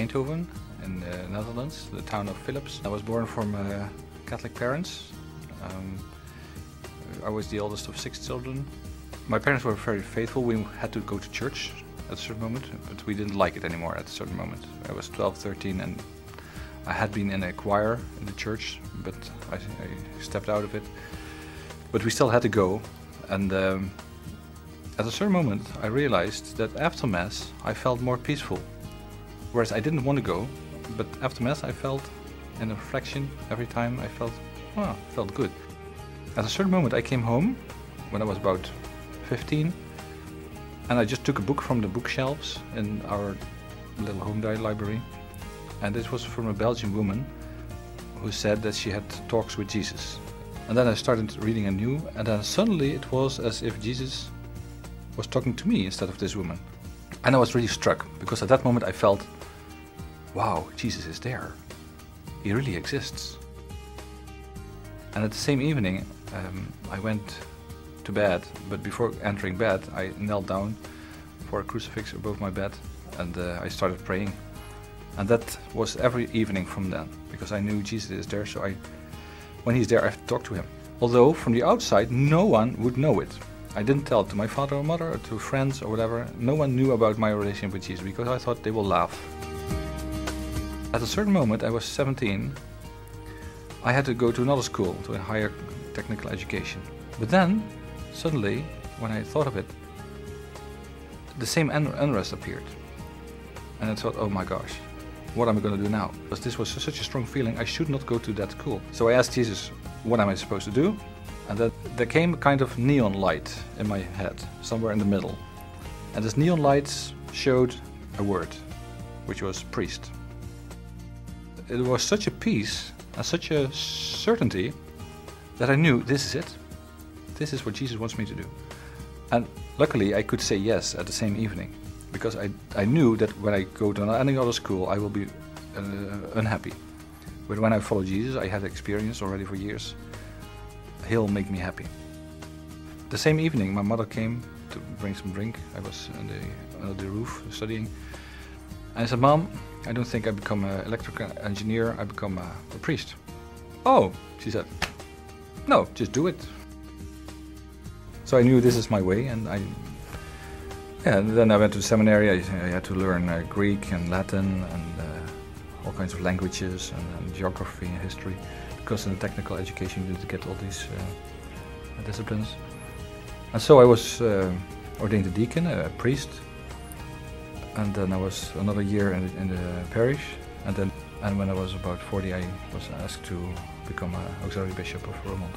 Eindhoven in the Netherlands, the town of Philips. I was born from Catholic parents. I was the oldest of 6 children. My parents were very faithful. We had to go to church at a certain moment, but we didn't like it anymore at a certain moment. I was 12, 13 and I had been in a choir in the church, but I stepped out of it. But we still had to go, and at a certain moment I realized that after Mass I felt more peaceful. Whereas I didn't want to go, but after Mass I felt, in a reflection, every time I felt good. At a certain moment I came home, when I was about 15, and I just took a book from the bookshelves in our little home library. And this was from a Belgian woman who said that she had talks with Jesus. And then I started reading anew, and then suddenly it was as if Jesus was talking to me instead of this woman. And I was really struck, because at that moment I felt, wow, Jesus is there. He really exists. And at the same evening, I went to bed, but before entering bed, I knelt down for a crucifix above my bed, and I started praying. And that was every evening from then, because I knew Jesus is there, so when he's there I have to talk to him. Although from the outside no one would know it. I didn't tell it to my father or mother or to friends or whatever. No one knew about my relationship with Jesus, because I thought they will laugh. At a certain moment, I was 17, I had to go to another school, to a higher technical education. But then, suddenly, when I thought of it, the same unrest appeared. And I thought, oh my gosh, what am I going to do now? Because this was such a strong feeling, I should not go to that school. So I asked Jesus, what am I supposed to do? And then there came a kind of neon light in my head, somewhere in the middle. And this neon light showed a word, which was priest. It was such a peace and such a certainty that I knew this is it. This is what Jesus wants me to do. And luckily I could say yes at the same evening, because I knew that when I go to any other school I will be unhappy. But when I follow Jesus, I had experience already for years, he'll make me happy. The same evening my mother came to bring some drink. I was under the roof studying. And I said, Mom, I don't think I become an electrical engineer, I become a priest. Oh, she said, no, just do it. So I knew this is my way, and then I went to seminary. I had to learn Greek and Latin and all kinds of languages and geography and history, because in the technical education you need to get all these disciplines. And so I was ordained a deacon, a priest, and then I was another year in the parish, and when I was about 40 I was asked to become an auxiliary bishop of Roermond.